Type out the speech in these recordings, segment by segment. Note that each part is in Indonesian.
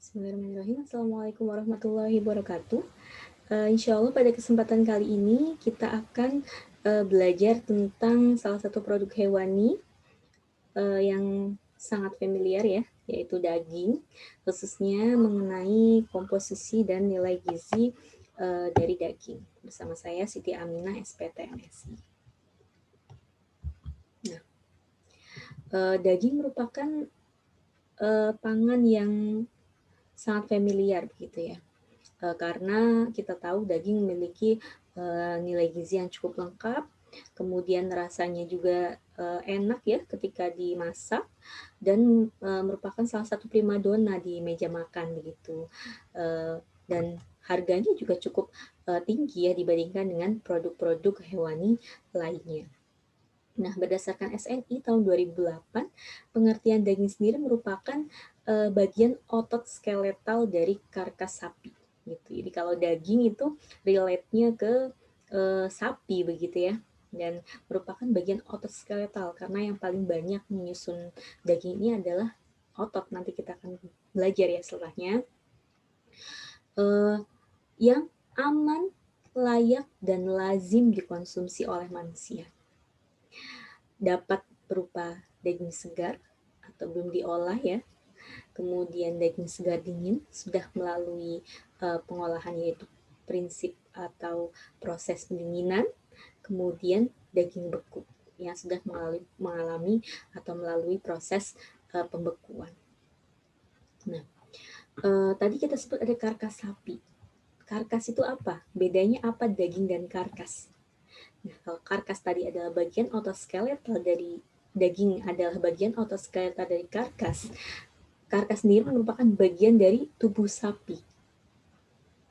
Bismillahirrahmanirrahim. Assalamualaikum warahmatullahi wabarakatuh. Insya Allah pada kesempatan kali ini kita akan belajar tentang salah satu produk hewani yang sangat familiar ya, yaitu daging, khususnya mengenai komposisi dan nilai gizi dari daging. Bersama saya Siti Aminah, SPT MSI. Nah, daging merupakan pangan yang sangat familiar begitu ya. Karena kita tahu daging memiliki nilai gizi yang cukup lengkap, kemudian rasanya juga enak ya ketika dimasak, dan merupakan salah satu primadona di meja makan begitu. Dan harganya juga cukup tinggi ya dibandingkan dengan produk-produk hewani lainnya. Nah, berdasarkan SNI tahun 2008, pengertian daging sendiri merupakan bagian otot skeletal dari karkas sapi. Gitu. Jadi kalau daging itu relate-nya ke sapi begitu ya, dan merupakan bagian otot skeletal karena yang paling banyak menyusun daging ini adalah otot. Nanti kita akan belajar ya setelahnya. Yang aman, layak, dan lazim dikonsumsi oleh manusia. Dapat berupa daging segar atau belum diolah ya, kemudian daging segar dingin sudah melalui pengolahan yaitu prinsip atau proses pendinginan, kemudian daging beku yang sudah mengalami atau melalui proses pembekuan. Nah, tadi kita sebut ada karkas sapi. Karkas itu apa? Bedanya apa daging dan karkas? Nah, kalau karkas tadi adalah bagian otot skeletal dari daging, adalah bagian otot skeletal dari karkas. Karkas sendiri merupakan bagian dari tubuh sapi.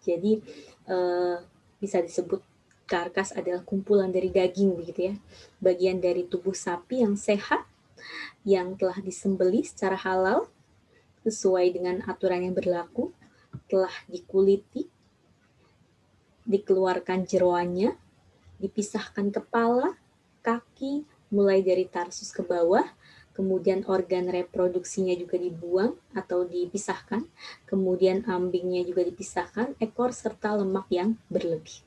Jadi bisa disebut karkas adalah kumpulan dari daging begitu ya. Bagian dari tubuh sapi yang sehat, yang telah disembelih secara halal sesuai dengan aturan yang berlaku, telah dikuliti, dikeluarkan jeroannya, dipisahkan kepala, kaki, mulai dari tarsus ke bawah, kemudian organ reproduksinya juga dibuang atau dipisahkan, kemudian ambingnya juga dipisahkan, ekor serta lemak yang berlebih.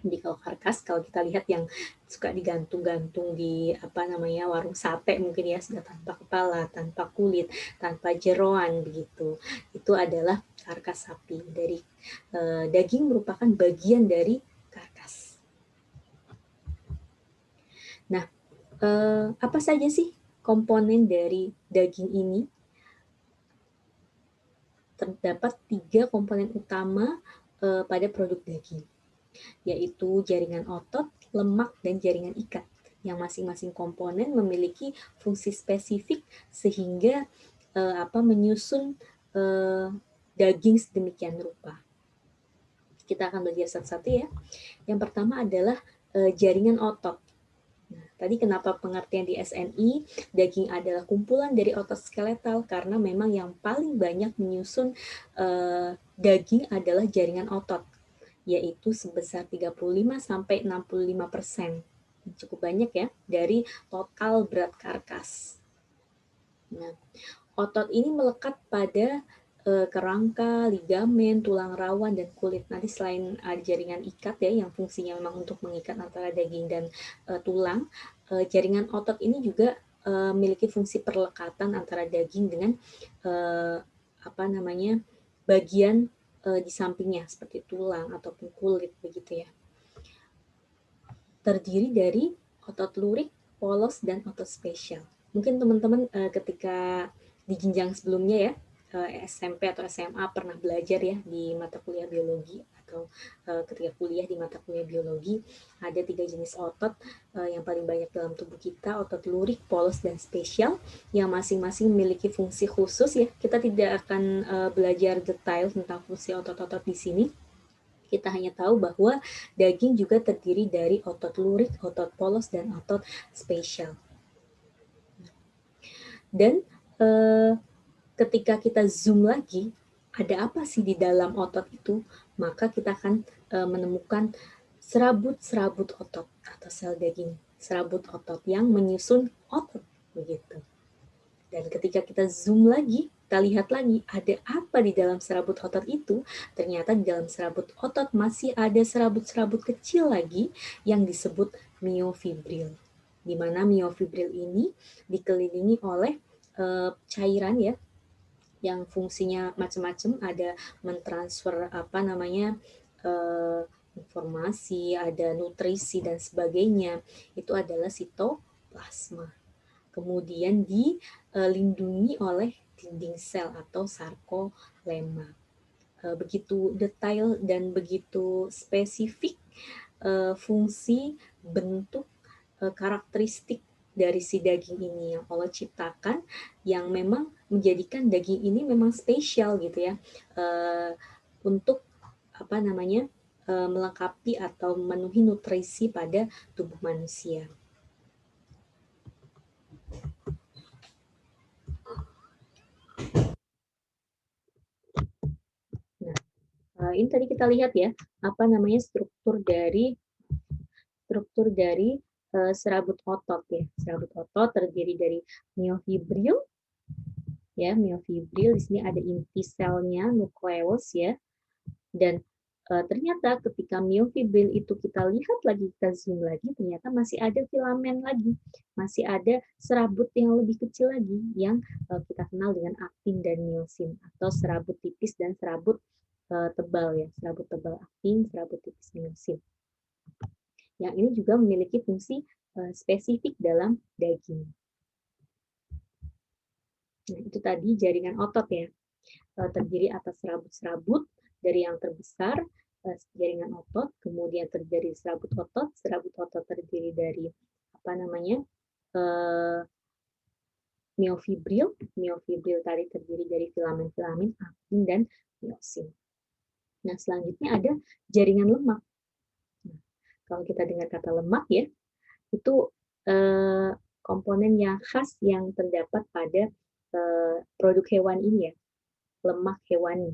Jadi kalau karkas, kalau kita lihat yang suka digantung-gantung di warung sate mungkin ya, sudah tanpa kepala, tanpa kulit, tanpa jeroan begitu. Itu adalah karkas sapi. Dari daging merupakan bagian dari karkas. Nah, apa saja sih komponen dari daging ini? Terdapat 3 komponen utama pada produk daging, yaitu jaringan otot, lemak, dan jaringan ikat. Yang masing-masing komponen memiliki fungsi spesifik sehingga menyusun daging sedemikian rupa. Kita akan belajar satu-satu ya. Yang pertama adalah jaringan otot. Nah, tadi kenapa pengertian di SNI, daging adalah kumpulan dari otot skeletal, karena memang yang paling banyak menyusun daging adalah jaringan otot, yaitu sebesar 35-65%. Cukup banyak ya, dari total berat karkas. Nah, otot ini melekat pada kerangka, ligamen, tulang rawan, dan kulit. Nanti selain ada jaringan ikat ya, yang fungsinya memang untuk mengikat antara daging dan tulang, jaringan otot ini juga memiliki fungsi perlekatan antara daging dengan bagian di sampingnya seperti tulang ataupun kulit begitu ya. Terdiri dari otot lurik, polos, dan otot spesial. Mungkin teman-teman ketika di jenjang sebelumnya ya, SMP atau SMA pernah belajar ya di mata kuliah biologi, atau ketika kuliah di mata kuliah biologi ada 3 jenis otot yang paling banyak dalam tubuh kita, otot lurik, polos, dan spesial, yang masing-masing memiliki fungsi khusus ya. Kita tidak akan belajar detail tentang fungsi otot-otot di sini. Kita hanya tahu bahwa daging juga terdiri dari otot lurik, otot polos, dan otot spesial. Dan ketika kita zoom lagi, ada apa sih di dalam otot itu? Maka kita akan menemukan serabut-serabut otot atau sel daging, serabut otot yang menyusun otot begitu. Dan ketika kita zoom lagi, kita kita lihat lagi ada apa di dalam serabut otot itu, ternyata di dalam serabut otot masih ada serabut-serabut kecil lagi yang disebut miofibril. Di mana miofibril ini dikelilingi oleh cairan ya, yang fungsinya macam-macam, ada mentransfer informasi, ada nutrisi dan sebagainya. Itu adalah sitoplasma. Kemudian dilindungi oleh dinding sel atau sarkolema. Begitu detail dan begitu spesifik fungsi, bentuk, karakteristik dari si daging ini yang Allah ciptakan, yang memang menjadikan daging ini memang spesial gitu ya, untuk melengkapi atau memenuhi nutrisi pada tubuh manusia. Nah, ini tadi kita lihat ya, struktur dari serabut otot ya. Serabut otot terdiri dari miofibril ya, miofibril di sini ada inti selnya, nukleus ya. Dan ternyata ketika miofibril itu kita lihat lagi, kita zoom lagi, ternyata masih ada filamen lagi, masih ada serabut yang lebih kecil lagi yang kita kenal dengan aktin dan miosin, atau serabut tipis dan serabut tebal ya, serabut tebal aktin, serabut tipis miosin. Yang ini juga memiliki fungsi spesifik dalam daging. Nah, itu tadi jaringan otot ya, terdiri atas serabut-serabut dari yang terbesar, jaringan otot, kemudian terdiri serabut otot terdiri dari miofibril tadi terdiri dari filamen-filamen aktin dan miosin. Nah, selanjutnya ada jaringan lemak. Nah, kalau kita dengar kata lemak ya, itu komponen yang khas yang terdapat pada produk hewan ini ya, lemak hewani,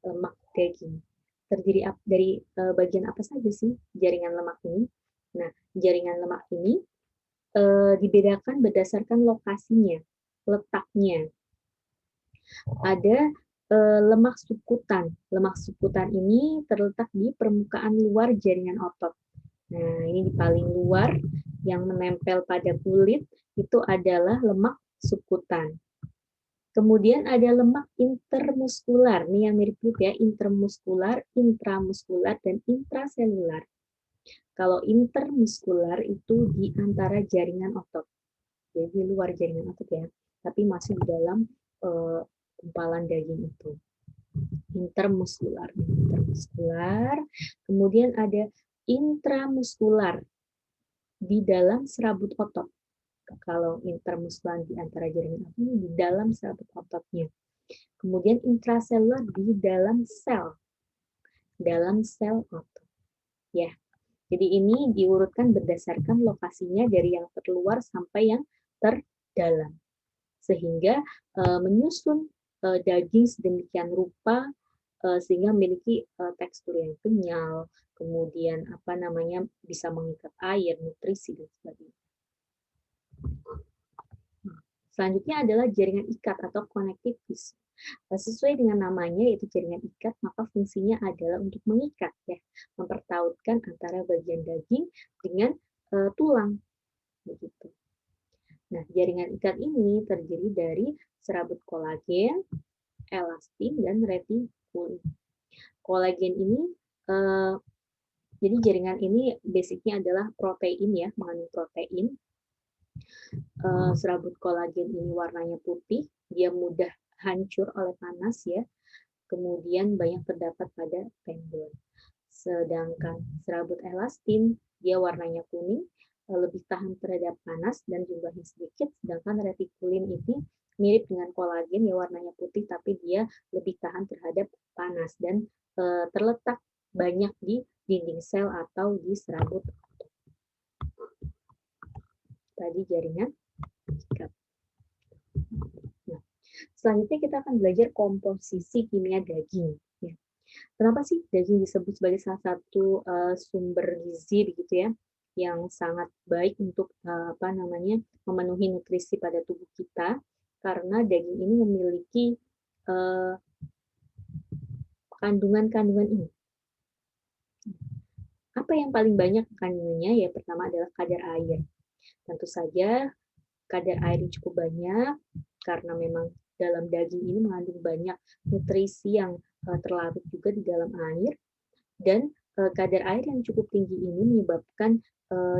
lemak daging. Terdiri dari bagian apa saja sih jaringan lemak ini? Nah, jaringan lemak ini dibedakan berdasarkan lokasinya, letaknya. Ada lemak subkutan. Lemak subkutan ini terletak di permukaan luar jaringan otot. Nah, ini di paling luar yang menempel pada kulit itu adalah lemak subkutan. Kemudian ada lemak intermuskular, nih yang mirip-mirip ya, intermuskular, intramuskular, dan intraselular. Kalau intermuskular itu di antara jaringan otot, jadi di luar jaringan otot ya, tapi masih di dalam gumpalan daging itu. Intermuskular. Kemudian ada intramuskular di dalam serabut otot. Kalau intermuskular di antara jaringan otot ini di dalam serabut ototnya. Kemudian intraselular di dalam sel otot. Ya. Jadi ini diurutkan berdasarkan lokasinya dari yang terluar sampai yang terdalam. Sehingga menyusun daging sedemikian rupa sehingga memiliki tekstur yang kenyal, kemudian bisa mengikat air, nutrisi dan sebagainya. Selanjutnya adalah jaringan ikat atau connective tissue. Sesuai dengan namanya yaitu jaringan ikat, maka fungsinya adalah untuk mengikat ya, mempertautkan antara bagian daging dengan tulang begitu. Nah, jaringan ikat ini terdiri dari serabut kolagen, elastin, dan retikulin. Kolagen ini jadi jaringan ini basicnya adalah protein ya, mengandung protein. Serabut kolagen ini warnanya putih, dia mudah hancur oleh panas ya. Kemudian banyak terdapat pada tendon. Sedangkan serabut elastin dia warnanya kuning, lebih tahan terhadap panas dan jumlahnya sedikit. Sedangkan retikulin ini mirip dengan kolagen ya, warnanya putih tapi dia lebih tahan terhadap panas dan terletak banyak di dinding sel atau di serabut. Tadi jaringan ikat. Nah, selanjutnya kita akan belajar komposisi kimia daging. Ya. Kenapa sih daging disebut sebagai salah satu sumber gizi begitu ya, yang sangat baik untuk memenuhi nutrisi pada tubuh kita? Karena daging ini memiliki uh, kandungan-kandungan ini. Apa yang paling banyak kandungannya? Ya, pertama adalah kadar air. Tentu saja kadar air yang cukup banyak karena memang dalam daging ini mengandung banyak nutrisi yang terlarut juga di dalam air, dan kadar air yang cukup tinggi ini menyebabkan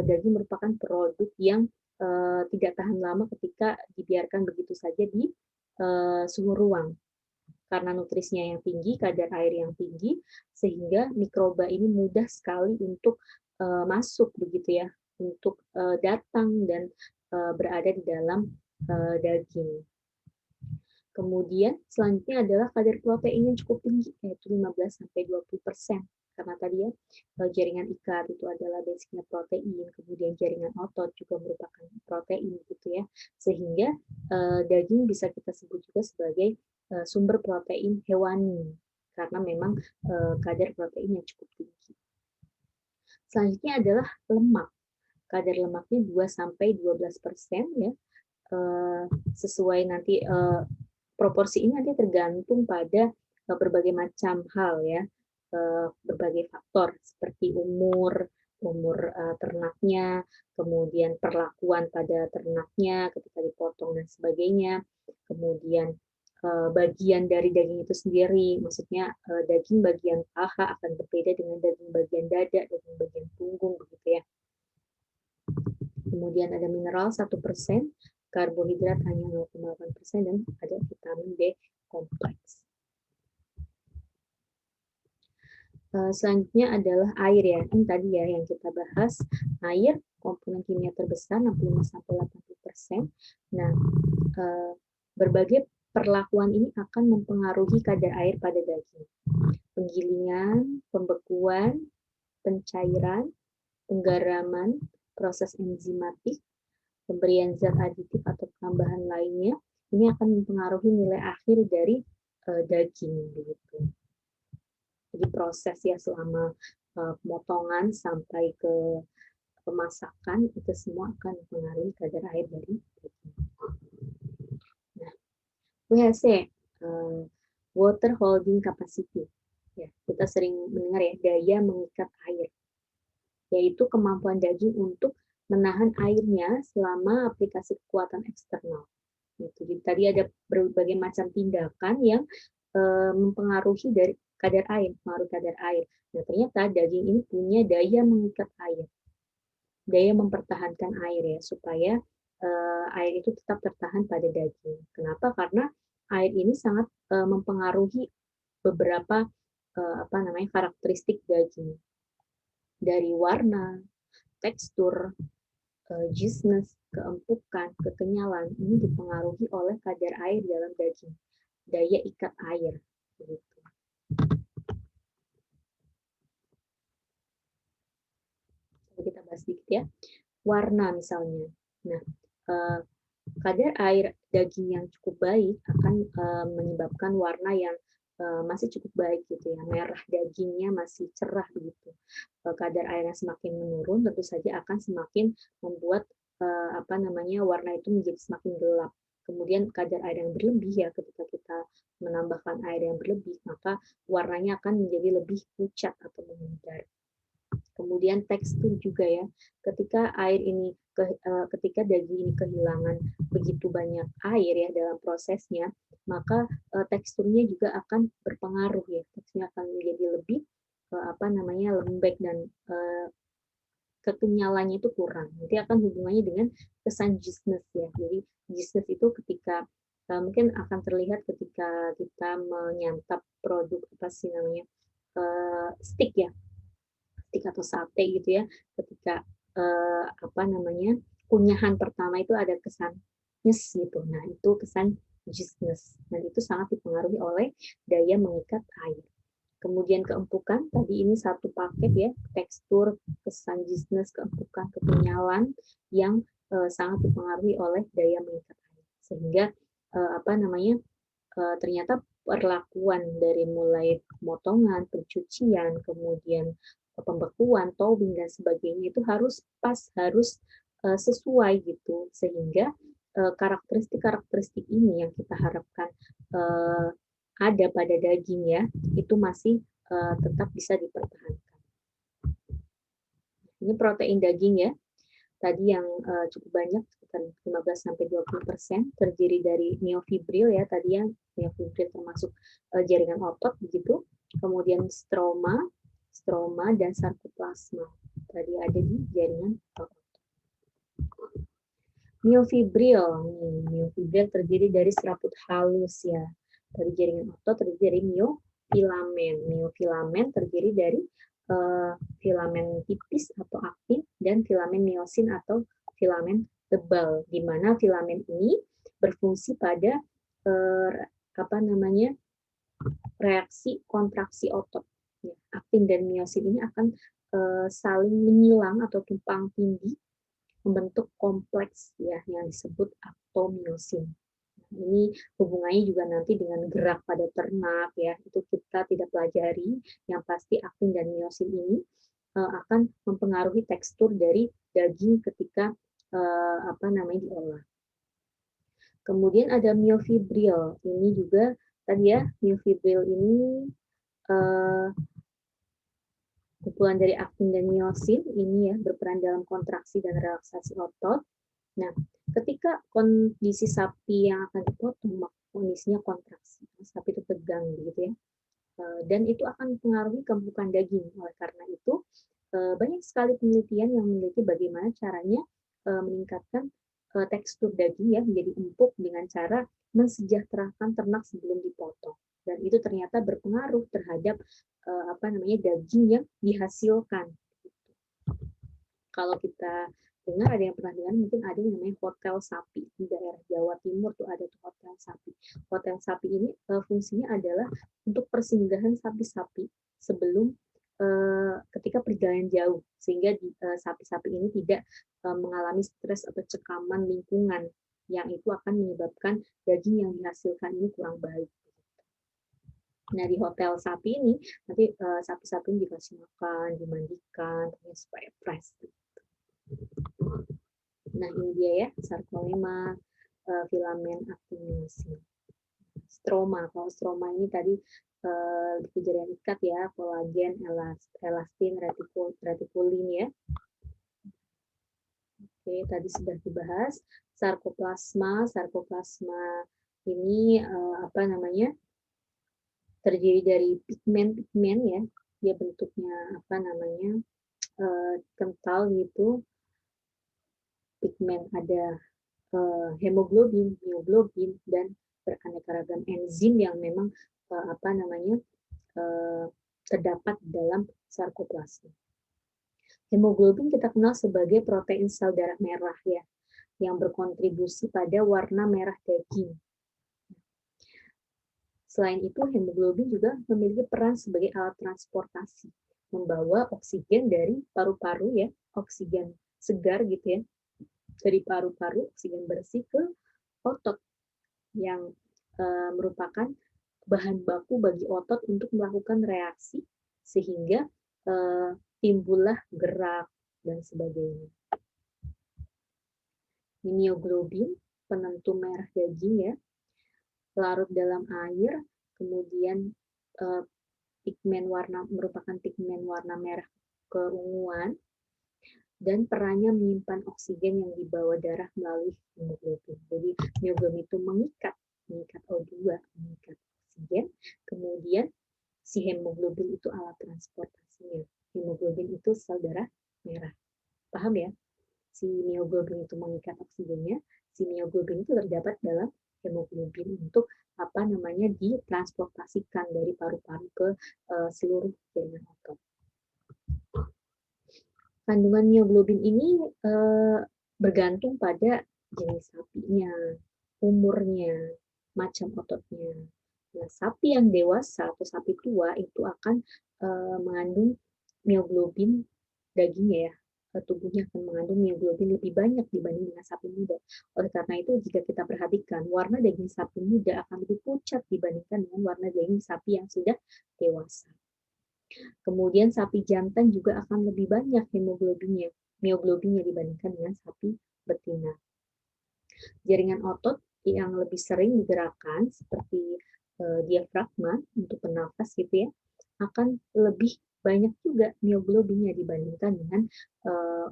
daging merupakan produk yang tidak tahan lama ketika dibiarkan begitu saja di suhu ruang. Karena nutrisinya yang tinggi, kadar air yang tinggi, sehingga mikroba ini mudah sekali untuk masuk begitu ya, untuk datang dan berada di dalam daging. Kemudian selanjutnya adalah kadar protein yang cukup tinggi, yaitu 15-20%. Karena tadi ya, jaringan ikat itu adalah basicnya protein, kemudian jaringan otot juga merupakan protein gitu ya. Sehingga daging bisa kita sebut juga sebagai sumber protein hewani, karena memang kadar protein yang cukup tinggi. Selanjutnya adalah lemak. Kadar lemaknya 2-12% ya. Sesuai nanti proporsi ini nanti tergantung pada berbagai macam hal ya, berbagai faktor seperti umur ternaknya, kemudian perlakuan pada ternaknya ketika dipotong dan sebagainya, kemudian bagian dari daging itu sendiri, maksudnya daging bagian paha akan berbeda dengan daging bagian dada, daging bagian punggung begitu ya. Kemudian ada mineral 1%, karbohidrat hanya 0,8%, dan ada vitamin B kompleks. Selanjutnya adalah air ya, ini tadi ya yang kita bahas, air komponen kimia terbesar 65-80%. Nah, berbagai perlakuan ini akan mempengaruhi kadar air pada daging. Penggilingan, pembekuan, pencairan, penggaraman, proses enzimatik, pemberian zat aditif atau tambahan lainnya, ini akan mempengaruhi nilai akhir dari daging begitu. Jadi proses ya selama pemotongan sampai ke pemasakan itu semua akan mempengaruhi kadar air dari daging. Nah, WHC, water holding capacity. Ya, kita sering mendengar ya, daya mengikat air, yaitu kemampuan daging untuk menahan airnya selama aplikasi kekuatan eksternal. Jadi tadi ada berbagai macam tindakan yang mempengaruhi dari kadar air, pengaruh kadar air. Nah, ternyata daging ini punya daya mengikat air, daya mempertahankan air ya, supaya air itu tetap tertahan pada daging. Kenapa? Karena air ini sangat mempengaruhi beberapa karakteristik daging, dari warna, tekstur, juiceness, keempukan, kekenyalan, ini dipengaruhi oleh kadar air dalam daging, daya ikat air. Begitu. Kita bahas sedikit ya. Warna misalnya. Nah, kadar air daging yang cukup baik akan menyebabkan warna yang masih cukup baik gitu ya, merah dagingnya masih cerah begitu. Kadar airnya semakin menurun, tentu saja akan semakin membuat warna itu menjadi semakin gelap. Kemudian kadar air yang berlebih ya, ketika kita menambahkan air yang berlebih, maka warnanya akan menjadi lebih pucat atau memudar. Kemudian tekstur juga ya, ketika ketika daging ini kehilangan begitu banyak air ya dalam prosesnya, maka teksturnya juga akan berpengaruh ya, teksturnya akan menjadi lebih lembek dan kekenyalannya itu kurang. Nanti akan hubungannya dengan kesan juiceness ya. Jadi juiceness itu ketika mungkin akan terlihat ketika kita menyantap produk steak ya, steak atau sate gitu ya. Ketika kunyahan pertama itu ada kesan nyes gitu. Nah, itu kesan juiceness. Dan itu sangat dipengaruhi oleh daya mengikat air. Kemudian keempukan, tadi ini satu paket ya, tekstur, kesan juiceness, keempukan, kekenyalan yang sangat dipengaruhi oleh daya mengikat air. Sehingga ternyata perlakuan dari mulai pemotongan, pencucian, kemudian pembekuan, towing dan sebagainya itu harus pas, harus sesuai gitu, sehingga karakteristik-karakteristik ini yang kita harapkan ada pada daging ya, itu masih tetap bisa dipertahankan. Ini protein daging ya, tadi yang cukup banyak, sekitar 15-20% terdiri dari myofibril ya, tadi yang myofibril termasuk jaringan otot begitu, kemudian stroma dan sarkoplasma tadi ada di jaringan otot. Myofibril terdiri dari serabut halus ya, dari jaringan otot terdiri dari myofilamen terdiri dari filamen tipis atau aktin dan filamen miosin atau filamen tebal, di mana filamen ini berfungsi pada reaksi kontraksi otot. Ya, aktin dan miosin ini akan saling menyilang atau tumpang tindih membentuk kompleks ya yang disebut aktomiosin. Ini hubungannya juga nanti dengan gerak pada ternak ya, itu kita tidak pelajari. Yang pasti aktin dan miosin ini akan mempengaruhi tekstur dari daging ketika diolah. Kemudian ada myofibril, ini juga tadi ya, myofibril ini kumpulan dari aktin dan miosin ini ya berperan dalam kontraksi dan relaksasi otot. Nah, ketika kondisi sapi yang akan dipotong, kondisinya kontraksi, sapi itu tegang gitu ya, dan itu akan mempengaruhi kembukaan daging. Oleh karena itu, banyak sekali penelitian yang meneliti bagaimana caranya meningkatkan tekstur daging ya menjadi empuk dengan cara mensejahterakan ternak sebelum dipotong. Dan itu ternyata berpengaruh terhadap daging yang dihasilkan. Kalau kita dengar, ada yang pernah dengar, mungkin ada yang namanya hotel sapi di daerah Jawa Timur tuh ada tuh hotel sapi. Hotel sapi ini fungsinya adalah untuk persinggahan sapi-sapi sebelum ketika perjalanan jauh, sehingga sapi-sapi ini tidak mengalami stres atau cekaman lingkungan yang itu akan menyebabkan daging yang dihasilkan ini kurang baik. Nah, di hotel sapi ini nanti sapi-sapi ini dikasih makan, dimandikan supaya fresh. Nah, ini dia ya, sarkolema, filamen aktin. Stroma, kalau stroma ini tadi jaringan ikat ya, kolagen, elastin, retikulin ya. Oke, tadi sudah dibahas. Sarkoplasma ini terdiri dari pigmen ya, dia bentuknya kental gitu. Pigmen ada hemoglobin, mioglobin, dan beraneka ragam enzim yang memang terdapat dalam sarkoplasma. Hemoglobin kita kenal sebagai protein sel darah merah ya, yang berkontribusi pada warna merah daging. Selain itu, hemoglobin juga memiliki peran sebagai alat transportasi, membawa oksigen dari paru-paru ya, oksigen segar gitu ya, dari paru-paru, oksigen bersih ke otot yang merupakan bahan baku bagi otot untuk melakukan reaksi sehingga timbullah gerak dan sebagainya. Mioglobin, penentu merah daging ya, larut dalam air, kemudian merupakan pigmen warna merah keunguan, dan perannya menyimpan oksigen yang dibawa darah melalui hemoglobin. Jadi mioglobin itu mengikat O2, mengikat oksigen, kemudian si hemoglobin itu alat transportasinya. Hemoglobin itu sel darah merah. Paham ya? Si mioglobin itu mengikat oksigennya, si mioglobin itu terdapat dalam hemoglobin untuk ditransportasikan dari paru-paru ke seluruh jaringan otot. Kandungan mioglobin ini bergantung pada jenis sapinya, umurnya, macam ototnya. Nah, sapi yang dewasa atau sapi tua itu akan mengandung mioglobin dagingnya ya, tubuhnya akan mengandung mioglobin lebih banyak dibanding dengan sapi muda. Oleh karena itu, jika kita perhatikan, warna daging sapi muda akan lebih pucat dibandingkan dengan warna daging sapi yang sudah dewasa. Kemudian sapi jantan juga akan lebih banyak mioglobinnya dibandingkan dengan sapi betina. Jaringan otot yang lebih sering digerakkan seperti diafragma untuk bernafas gitu ya, akan lebih banyak juga mioglobinnya dibandingkan dengan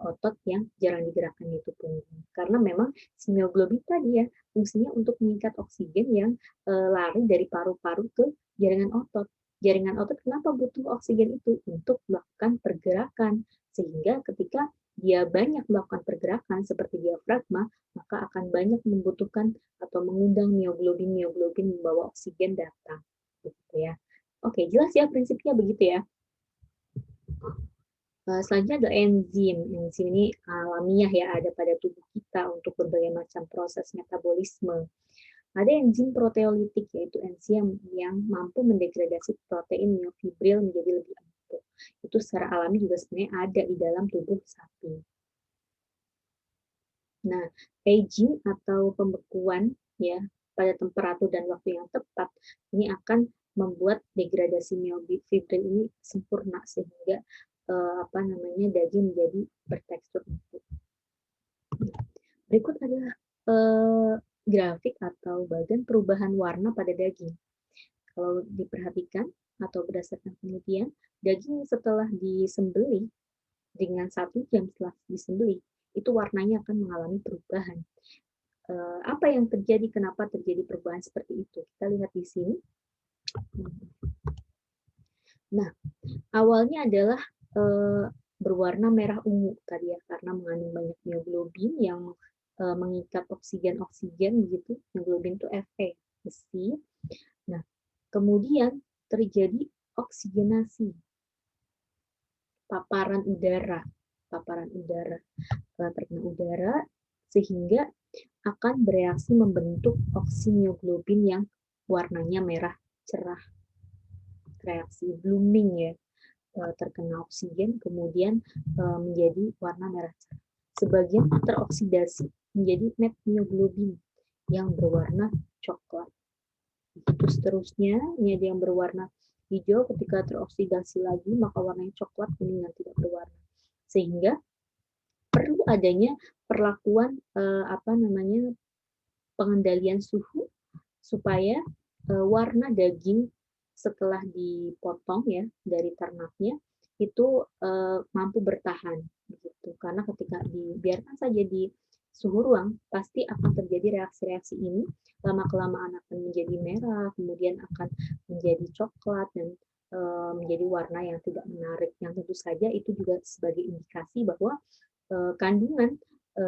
otot yang jarang digerakkan yaitu punggung. Karena memang si mioglobin tadi ya fungsinya untuk mengikat oksigen yang lari dari paru-paru ke jaringan otot. Jaringan otot kenapa butuh oksigen itu? Untuk melakukan pergerakan. Sehingga ketika dia banyak melakukan pergerakan seperti diafragma, maka akan banyak membutuhkan atau mengundang mioglobin membawa oksigen datang. Gitu ya. Oke, jelas ya prinsipnya begitu ya. Selanjutnya ada enzim. Enzim ini alamiah ya, ada pada tubuh kita untuk berbagai macam proses metabolisme. Ada enzim proteolitik, yaitu enzim yang mampu mendegradasi protein miofibril menjadi lebih empuk. Itu secara alami juga sebenarnya ada di dalam tubuh sapi. Nah, aging atau pembekuan ya pada temperatur dan waktu yang tepat ini akan membuat degradasi miofibril ini sempurna sehingga daging menjadi bertekstur empuk. Berikut adalah grafik atau bagian perubahan warna pada daging. Kalau diperhatikan atau berdasarkan penelitian, daging setelah disembelih dengan 1 jam setelah disembelih itu warnanya akan mengalami perubahan. Apa yang terjadi? Kenapa terjadi perubahan seperti itu? Kita lihat di sini. Nah, awalnya adalah berwarna merah ungu tadi ya, karena mengandung banyak mioglobin yang mengikat oksigen begitu. Mioglobin itu Fe, besi. Nah, kemudian terjadi oksigenasi paparan udara terkena udara sehingga akan bereaksi membentuk oksimioglobin yang warnanya merah cerah. Reaksi blooming ya, terkena oksigen kemudian menjadi warna merah cerah. Sebagian teroksidasi menjadi metmioglobin yang berwarna coklat. Begitu seterusnya, ini ada yang berwarna hijau, ketika teroksidasi lagi maka warnanya coklat kuning yang tidak berwarna. Sehingga perlu adanya perlakuan pengendalian suhu supaya warna daging setelah dipotong ya dari ternaknya itu mampu bertahan begitu. Karena ketika dibiarkan saja di suhu ruang pasti akan terjadi reaksi-reaksi ini, lama-kelamaan akan menjadi merah, kemudian akan menjadi coklat dan menjadi warna yang tidak menarik, yang tentu saja itu juga sebagai indikasi bahwa kandungan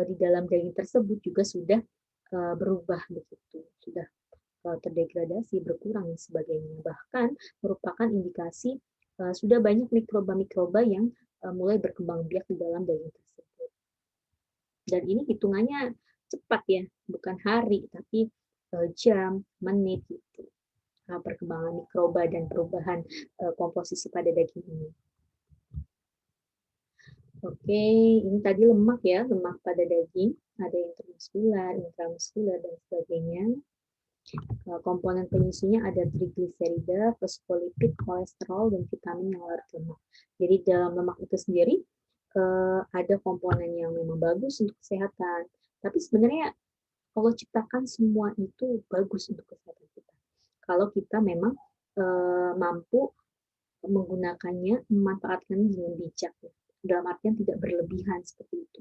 di dalam daging tersebut juga sudah berubah begitu, sudah terdegradasi, berkurang dan sebagainya. Bahkan merupakan indikasi sudah banyak mikroba-mikroba yang mulai berkembang biak di dalam daging tersebut. Dan ini hitungannya cepat ya, bukan hari, tapi jam, menit gitu. Perkembangan mikroba dan perubahan komposisi pada daging ini. Oke, ini tadi lemak ya, lemak pada daging, ada intermuskular, intramuskular, dan sebagainya. Komponen penyusunnya ada trigliserida, fosfolipid, kolesterol, dan vitamin yang larut lemak. Jadi dalam lemak itu sendiri ada komponen yang memang bagus untuk kesehatan, tapi sebenarnya Allah ciptakan semua itu bagus untuk kesehatan kita. Kalau kita memang mampu menggunakannya, memanfaatkannya dengan bijak. Dalam artian tidak berlebihan seperti itu.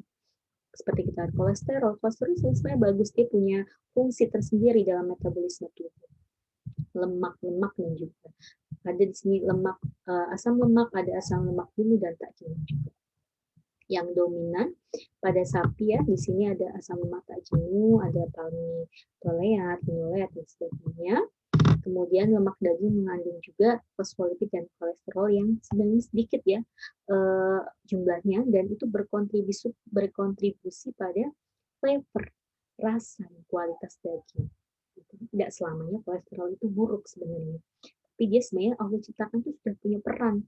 Seperti kita kolesterol sebenarnya bagus, dia punya fungsi tersendiri dalam metabolisme tubuh. Lemak-lemaknya juga. Ada di sini lemak asam lemak, ada asam lemak jenuh dan tak jenuh juga. Yang dominan pada sapi ya, di sini ada asam lemak tak jenuh, ada palmitoleat, linoleat dan sebagainya. Kemudian lemak daging mengandung juga fosfolipid dan kolesterol yang sebenarnya sedikit ya jumlahnya, dan itu berkontribusi pada flavor, rasa, dan kualitas daging. Tidak selamanya kolesterol itu buruk sebenarnya, tapi dia sebenarnya Allah ciptakan itu sudah punya peran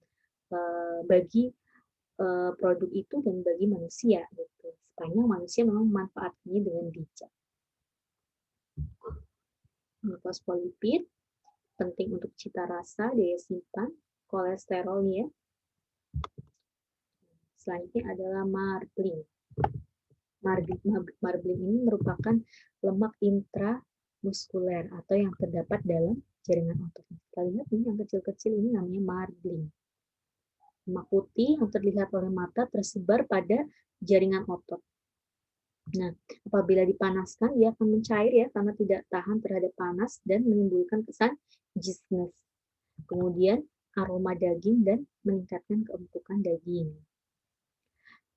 bagi produk itu dan bagi manusia gitu. Sepanjang manusia memang memanfaatkannya dengan bijak. Fosfolipid penting untuk cita rasa, daya simpan, kolesterol nih ya. Selanjutnya adalah marbling. Marbling ini merupakan lemak intramuskuler atau yang terdapat dalam jaringan ototnya. Kita lihat nih yang kecil-kecil ini namanya marbling. Lemak putih yang terlihat oleh mata tersebar pada jaringan otot. Nah, apabila dipanaskan, dia akan mencair ya karena tidak tahan terhadap panas dan menimbulkan kesan jizness. Kemudian aroma daging dan meningkatkan keempukan daging.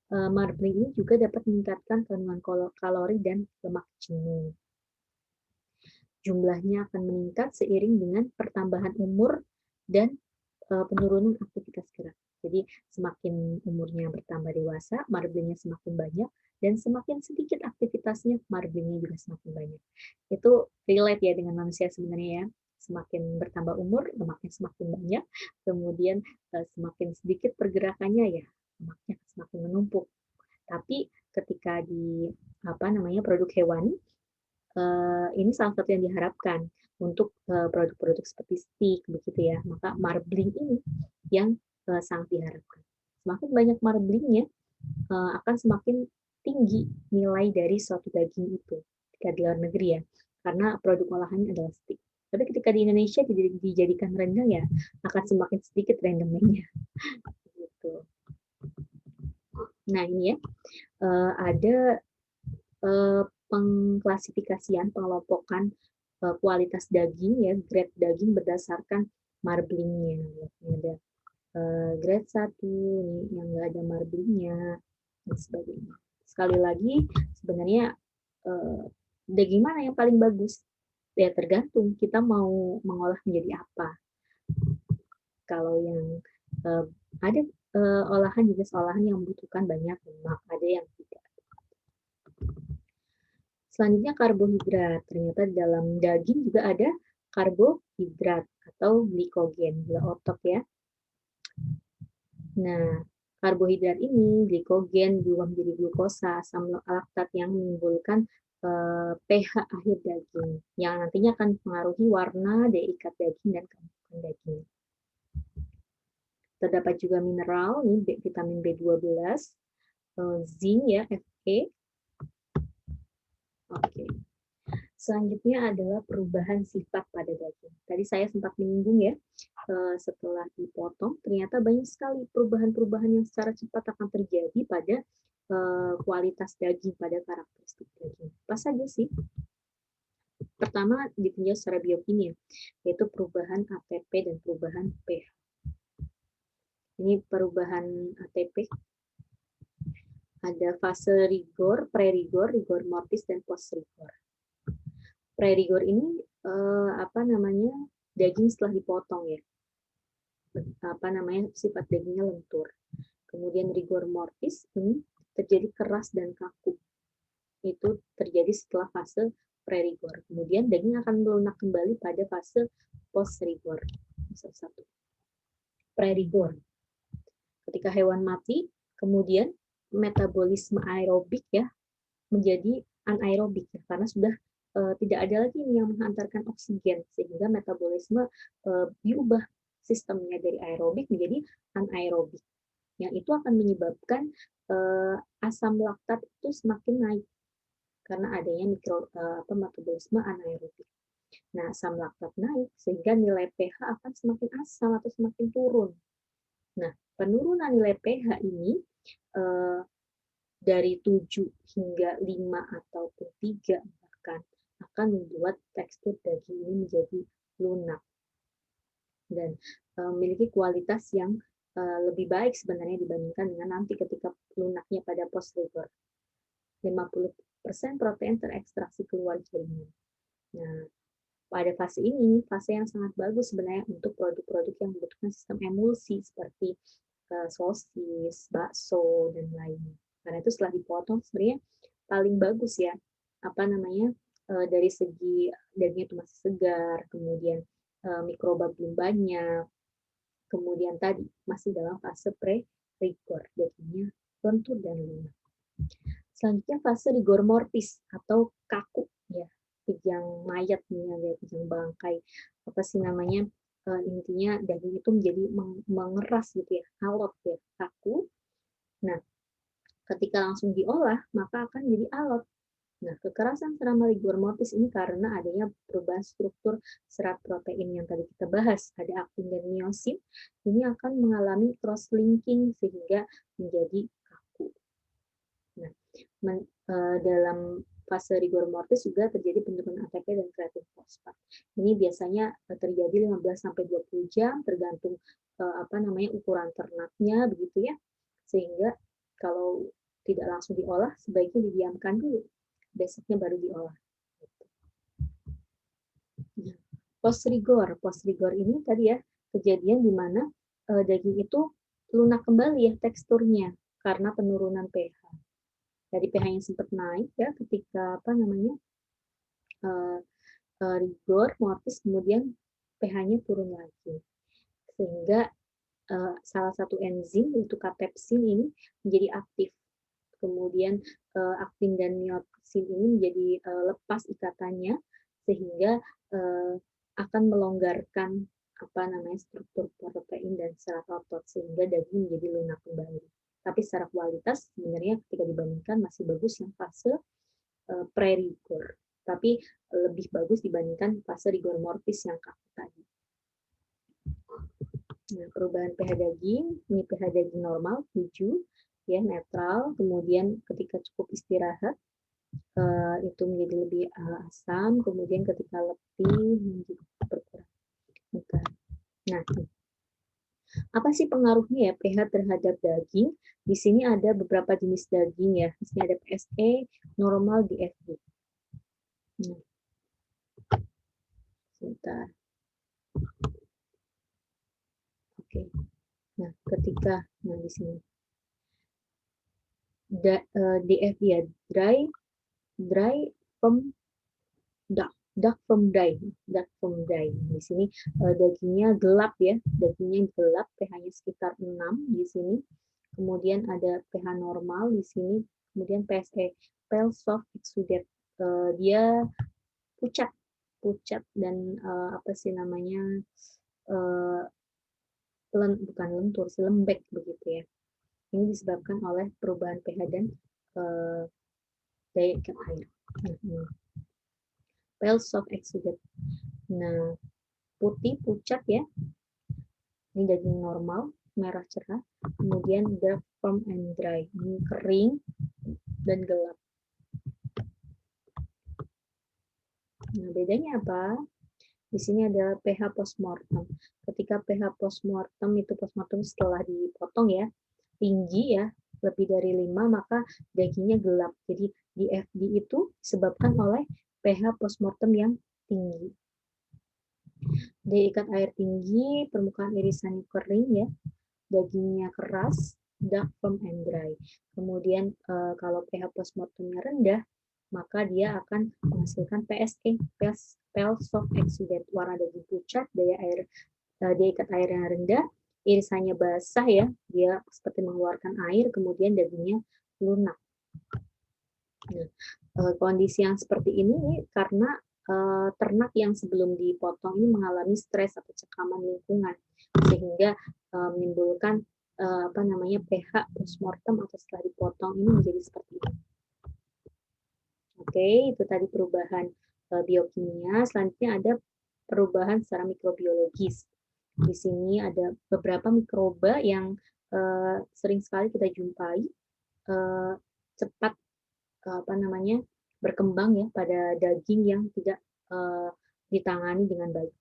Marbling ini juga dapat meningkatkan kandungan kalori dan lemak jenuh. Jumlahnya akan meningkat seiring dengan pertambahan umur dan penurunan aktivitas gerak. Jadi semakin umurnya bertambah dewasa, marblingnya semakin banyak, dan semakin sedikit aktivitasnya, marblingnya juga semakin banyak. Itu relate ya dengan manusia sebenarnya ya. Semakin bertambah umur, lemaknya semakin banyak, kemudian semakin sedikit pergerakannya ya, lemaknya semakin menumpuk. Tapi ketika di produk hewani, ini salah satu yang diharapkan untuk produk-produk seperti steak begitu ya. Maka marbling ini yang sangat diharapkan. Semakin banyak marblingnya, akan semakin tinggi nilai dari suatu daging itu ketika di luar negeri ya, karena produk olahannya adalah steak. Tapi ketika di Indonesia dijadikan rendang ya, akan semakin sedikit rendemennya. Gitu. Nah ini ya, ada pengklasifikasian, pengelompokan kualitas daging ya, grade daging berdasarkan marblingnya. Ini ada grade 1 nih yang nggak ada marblingnya dan sebagainya. Sekali lagi sebenarnya daging mana yang paling bagus? Ya tergantung kita mau mengolah menjadi apa. Kalau yang ada olahan jenis olahan yang membutuhkan banyak lemak, ada yang tidak. Selanjutnya karbohidrat. Ternyata di dalam daging juga ada karbohidrat atau glikogen, gula otot ya. Nah, karbohidrat ini, glikogen berubah menjadi glukosa, asam laktat yang menimbulkan pH akhir daging, yang nantinya akan mempengaruhi warna, daya ikat daging, dan keempukan daging. Terdapat juga mineral, nih, vitamin B12, zinc ya, Fe. Oke. Selanjutnya adalah perubahan sifat pada daging. Tadi saya sempat menyinggung ya, setelah dipotong, ternyata banyak sekali perubahan-perubahan yang secara cepat akan terjadi pada kualitas daging, pada karakteristik daging. Apa saja sih? Pertama, ditinjau secara biokimia, yaitu perubahan ATP dan perubahan pH. Ini perubahan ATP. Ada fase rigor, pre-rigor, rigor mortis, dan post-rigor. Pre-rigor ini daging setelah dipotong ya, sifat dagingnya lentur. Kemudian rigor mortis ini terjadi keras dan kaku, itu terjadi setelah fase pre-rigor. Kemudian daging akan melunak kembali pada fase post-rigor. Satu. Pre-rigor, ketika hewan mati, kemudian metabolisme aerobik ya menjadi anaerobik ya, karena sudah tidak ada lagi yang menghantarkan oksigen, sehingga metabolisme diubah sistemnya dari aerobik menjadi anaerobik. Yang itu akan menyebabkan asam laktat itu semakin naik karena adanya metabolisme anaerobik. Nah, asam laktat naik sehingga nilai pH akan semakin asam atau semakin turun. Nah, penurunan nilai pH ini dari 7 hingga 5 ataupun 3 bahkan akan membuat tekstur daging ini menjadi lunak dan memiliki kualitas yang lebih baik sebenarnya dibandingkan dengan nanti ketika lunaknya pada post-rigor. 50% protein terekstraksi keluar jaringan. Nah, pada fase ini, fase yang sangat bagus sebenarnya untuk produk-produk yang membutuhkan sistem emulsi seperti sosis, bakso, dan lainnya. Karena itu setelah dipotong sebenarnya paling bagus ya, dari segi dagingnya itu masih segar, kemudian mikroba belum banyak, kemudian tadi masih dalam fase pre-rigor, dagingnya lentur dan lunak. Selanjutnya fase rigor mortis atau kaku ya, pijang mayat nih, pijang bangkai, intinya daging itu menjadi mengeras gitu ya, alot ya, kaku. Nah, ketika langsung diolah maka akan jadi alot. Nah, kekerasan selama rigor mortis ini karena adanya perubahan struktur serat protein yang tadi kita bahas. Ada aktin dan miosin, ini akan mengalami cross-linking sehingga menjadi kaku. Nah, dalam fase rigor mortis juga terjadi penurunan ATP dan kreatin fosfat. Ini biasanya terjadi 15-20 jam tergantung ukuran ternaknya begitu ya. Sehingga kalau tidak langsung diolah sebaiknya didiamkan dulu. Besoknya baru diolah. Post rigor ini tadi ya kejadian di mana daging itu lunak kembali ya teksturnya karena penurunan pH. Dari pH yang sempat naik ya ketika rigor mortis, kemudian pH-nya turun lagi sehingga salah satu enzim yaitu kapepsin ini menjadi aktif. Kemudian aktin dan miosin ini menjadi lepas ikatannya sehingga akan melonggarkan struktur protein dan serat otot sehingga daging menjadi lunak kembali. Tapi secara kualitas sebenarnya ketika dibandingkan masih bagus yang fase pre-rigor. Tapi lebih bagus dibandingkan fase rigor mortis yang kaku tadi. Nah, perubahan pH daging, ini pH daging normal 7 ya netral, kemudian ketika cukup istirahat itu menjadi lebih asam, kemudian ketika letih menjadi berkurang. Nah, apa sih pengaruhnya ya pH terhadap daging? Di sini ada beberapa jenis daging ya. Di sini ada PSE, normal, DFG. Nah, sebentar. Oke. Nah, di sini DFG ya, dry from dark from dry. Di sini dagingnya gelap ya, pH-nya sekitar 6 di sini. Kemudian ada pH normal di sini, kemudian PSE, pale soft exudate. Dia pucat dan bukan lentur, lembek begitu ya. Ini disebabkan oleh perubahan pH dan daya ikat air. Pale soft exudate. Nah, putih pucat ya. Ini daging normal, merah cerah. Kemudian dark firm and dry. Ini kering dan gelap. Nah, bedanya apa? Di sini ada pH postmortem. Ketika pH postmortem itu setelah dipotong ya, tinggi ya, lebih dari 5, maka dagingnya gelap. Jadi DFD itu disebabkan oleh pH postmortem yang tinggi. Daya ikat air tinggi, permukaan irisannya kering ya, dagingnya keras, dark firm and dry. Kemudian kalau pH postmortemnya rendah, maka dia akan menghasilkan PSE, pale soft exudate, warna daging pucat, daya ikat air yang rendah, irisannya basah ya, dia seperti mengeluarkan air, kemudian dagingnya lunak. Nah, kondisi yang seperti ini karena ternak yang sebelum dipotong ini mengalami stres atau cekaman lingkungan sehingga menimbulkan pH postmortem atau setelah dipotong ini menjadi seperti ini. Oke, itu tadi perubahan biokimia. Selanjutnya ada perubahan secara mikrobiologis. Di sini ada beberapa mikroba yang sering sekali kita jumpai cepat berkembang ya pada daging yang tidak ditangani dengan baik.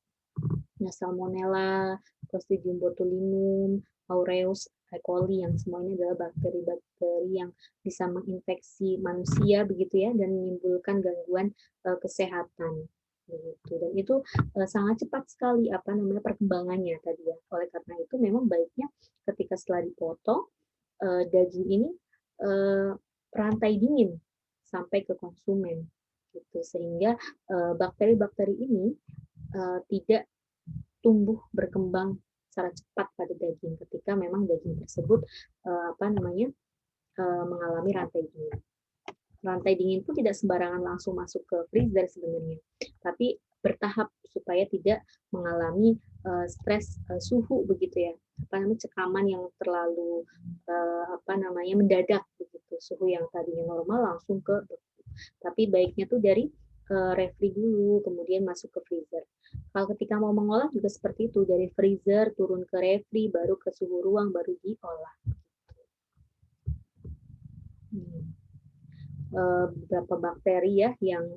Nah, Salmonella, Clostridium botulinum, Aureus, E. coli yang semuanya adalah bakteri-bakteri yang bisa menginfeksi manusia begitu ya dan menimbulkan gangguan kesehatan begitu. Dan itu sangat cepat sekali perkembangannya tadi ya. Oleh karena itu memang baiknya ketika setelah dipotong daging ini rantai dingin sampai ke konsumen gitu sehingga bakteri-bakteri ini tidak tumbuh berkembang secara cepat pada daging ketika memang daging tersebut mengalami rantai dingin. Rantai dingin pun tidak sembarangan langsung masuk ke freezer sebenarnya, tapi bertahap supaya tidak mengalami stres suhu begitu ya, cekaman yang terlalu mendadak begitu, suhu yang tadinya normal langsung ke Tapi baiknya tuh dari refri dulu, kemudian masuk ke freezer. Kalau ketika mau mengolah juga seperti itu, dari freezer turun ke refri, baru ke suhu ruang, baru diolah. Beberapa bakteri ya yang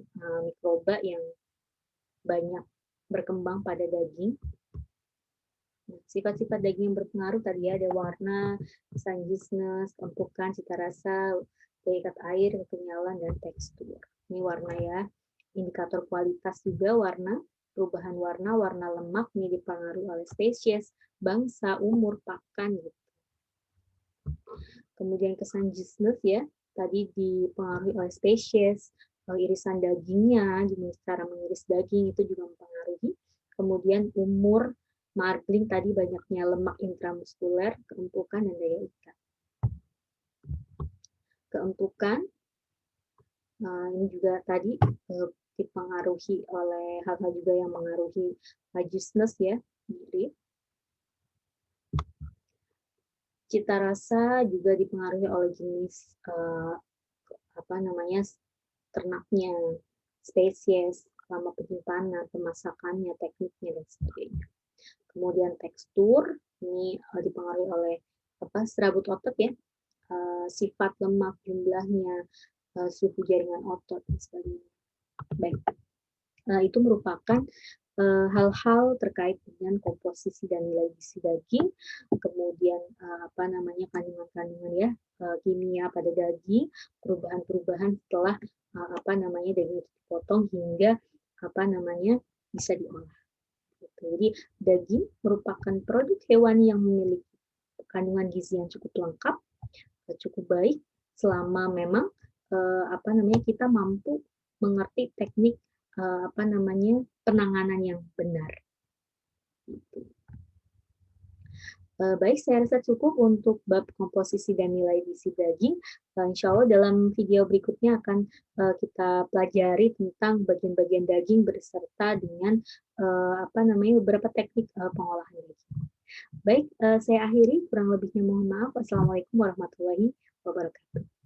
mikroba yang banyak berkembang pada daging. Sifat-sifat daging yang berpengaruh tadi ya, ada warna, sangisness, keempukan, cita rasa, terikat air, kenyalan, dan tekstur. Ini warna ya. Indikator kualitas juga warna, perubahan warna, warna lemak ini dipengaruhi oleh spesies, bangsa, umur, pakan gitu. Kemudian kesangisness ya, tadi dipengaruhi oleh spesies, irisan dagingnya, jenis cara mengiris daging itu juga mempengaruhi. Kemudian umur, marbling tadi banyaknya lemak intramuskuler, keempukan, dan daya ikat. Keempukan, ini juga tadi dipengaruhi oleh hal-hal juga yang mengaruhi juiceness ya, diri. Cita rasa juga dipengaruhi oleh jenis ternaknya, spesies, lama penyimpanan, pemasakannya, tekniknya, dan sebagainya. Kemudian tekstur, ini dipengaruhi oleh serabut otot ya, sifat lemak, jumlahnya, suhu jaringan otot, dan sebagainya. Baik, itu merupakan hal-hal terkait dengan komposisi dan nilai gizi daging, kemudian kandungan-kandungan ya kimia pada daging, perubahan-perubahan setelah daging itu dipotong hingga bisa diolah. Jadi daging merupakan produk hewani yang memiliki kandungan gizi yang cukup lengkap, cukup baik selama memang kita mampu mengerti teknik penanganan yang benar. Baik, saya rasa cukup untuk bab komposisi dan nilai gizi daging. Insya Allah dalam video berikutnya akan kita pelajari tentang bagian-bagian daging beserta dengan beberapa teknik pengolahan daging. Baik, saya akhiri. Kurang lebihnya mohon maaf. Wassalamualaikum warahmatullahi wabarakatuh.